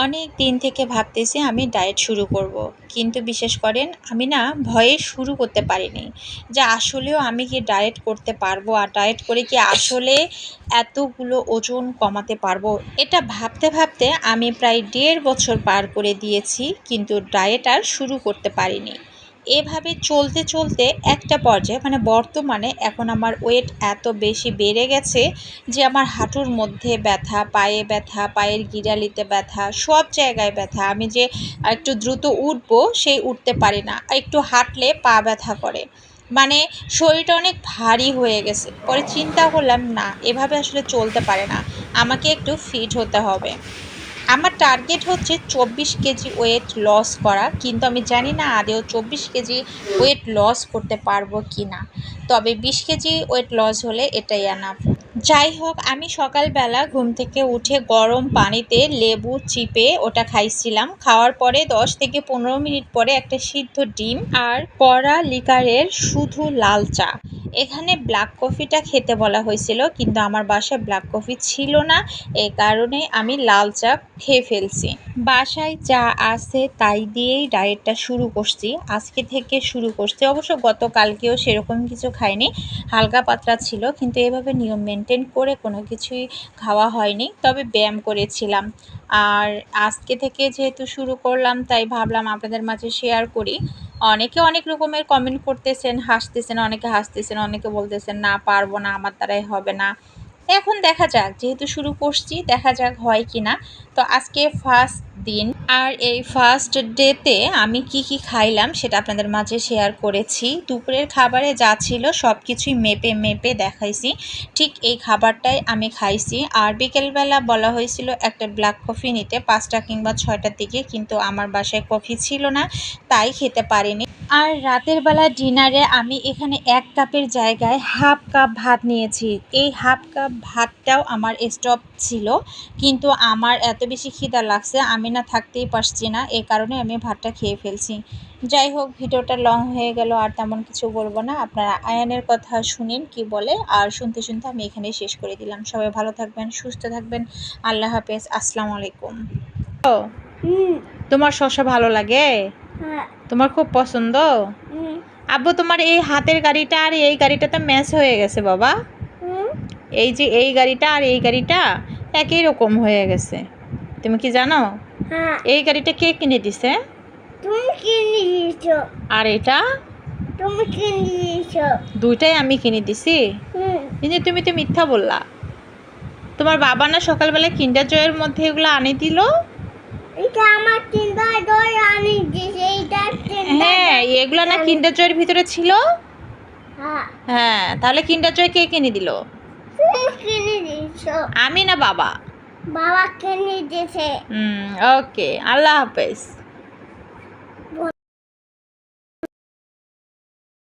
অনেক দিন থেকে ভাবতেছি আমি ডায়েট শুরু করব। কিন্তু বিশ্বাস করেন আমি না ভয়ে শুরু করতে পারিনি যে আসলেও আমি কি ডায়েট করতে পারবো, আর ডায়েট করে কি আসলে এতগুলো ওজন কমাতে পারবো। এটা ভাবতে ভাবতে আমি প্রায় 1.5 বছর পার করে দিয়েছি, কিন্তু ডায়েট আর শুরু করতে পারিনি। এভাবে চলতে চলতে একটা পর্যায়ে বর্তমানে এখন আমার ওয়েট এত বেশি বেড়ে গেছে যে আমার হাঁটুর মধ্যে ব্যথা, পায়ে ব্যথা, পায়ের গিরালিতে ব্যথা, সব জায়গায় ব্যথা। আমি যে একটু দ্রুত উঠবো সেই উঠতে পারি না, একটু হাঁটলে পা ব্যথা করে। মানে শরীরটা অনেক ভারী হয়ে গেছে। পরে চিন্তা করলাম না, এভাবে আসলে চলতে পারে না, আমাকে একটু ফিট হতে হবে। আমার টার্গেট হচ্ছে 24 কেজি ওয়েট লস করা, কিন্তু আমি জানি না আদেও 24 কেজি ওয়েট লস করতে পারবো কি না। তবে 20 কেজি ওয়েট লস হলে এটাই এনাফ। যাই হোক, আমি সকালবেলা ঘুম থেকে উঠে গরম পানিতে লেবু চিপে ওটা খাইছিলাম। খাওয়ার পরে 10 থেকে 15 মিনিট পরে একটা সিদ্ধ ডিম আর কড়া লিকারের শুধু লাল চা। এখানে ব্ল্যাক কফিটা খেতে বলা হয়েছিল, কিন্তু আমার বাসায় ব্ল্যাক কফি ছিল না, এই কারণে আমি লাল চা খেয়ে ফেলছি। বাসায় যা আছে তাই দিয়েই ডায়েটটা শুরু করছি, আজকে থেকে শুরু করছি। অবশ্য গতকালকেও সেরকম কিছু খাইনি, হালকা পাতলা ছিল, কিন্তু এভাবে নিয়ম মেনটেন করে কোনো কিছুই খাওয়া হয়নি। তবে ব্যায়াম করেছিলাম। আর আজকে থেকে যেহেতু শুরু করলাম, তাই ভাবলাম আপনাদের মাঝে শেয়ার করি। অনেকে অনেক রকমের কমেন্ট করতেছেন, হাসতেছেন, অনেকে হাসতেছেন, অনেকে বলতেছেন না পারবো না, আমার দ্বারাই হবে না। এখন দেখা যাক, যেহেতু শুরু করছি দেখা যাক হয় কি না। তো আজকে ফার্স্ট দিন, আর এই ফার্স্ট ডেতে আমি কি কি খাইলাম সেটা আপনাদের মাঝে শেয়ার করেছি। দুপুরের খাবারে যা ছিল সব কিছুই মেপে মেপে দেখাইছি, ঠিক এই খাবারটাই আমি খাইছি। আর বিকেলবেলা বলা হয়েছিল একটা ব্ল্যাক কফি নিতে 5টা কিংবা 6টার দিকে, কিন্তু আমার বাসায় কফি ছিল না, তাই খেতে পারিনি। আর রাতের বেলা ডিনারে আমি এখানে 1 কাপের জায়গায় হাফ কাপ ভাত নিয়েছি। এই হাফ কাপ ভাতটাও আমার স্টপ ছিল, কিন্তু আমার এত বেশি খিদা লাগছে, আমি না থাকতেই পারছি না, এই কারণে আমি ভাতটা খেয়ে ফেলছি। যাই হোক, ভিডিওটা লং হয়ে গেল, আর তেমন কিছু বলবো না। আপনারা আয়ানের কথা শুনেন কি বলে, আর শুনতে শুনতে আমি এখানেই শেষ করে দিলাম। সবাই ভালো থাকবেন, সুস্থ থাকবেন। আল্লাহ হাফেজ, আসসালামু আলাইকুম। ও, তোমার শসা ভালো লাগে? তোমার খুব পছন্দ? আব্বু, তোমার এই হাতের গাড়িটা আর এই গাড়িটা তো ম্যাচ হয়ে গেছে বাবা। এই যে এই গাড়িটা আর এই গাড়িটা একই রকম হয়ে গেছে, তুমি কি জানো? এই গাড়িটা কে কিনে দিছে? তুমি কিনে দিয়েছো। আর এটা? তুমি কিনে দিয়েছো। দুইটাই আমি কিনে দিছি। কিন্তু তুমি তো মিথ্যা বললা। তোমার বাবা না সকালবেলা কিন্ডার জয়ের মধ্যে এগুলো আনি দিল? এটা আমার কিন্ডার জয় আনি দিয়েছে। এইটা হ্যাঁ, এগুলো না কিন্ডার জয়ের ভিতরে ছিল। হ্যাঁ, তাহলে কিন্ডার জয় কে কিনে দিল? তুমি কিনে দিয়েছো। আমি না বাবা। বাবা কিনে দিয়েছে। ওকে, আল্লাহ হাফেজ।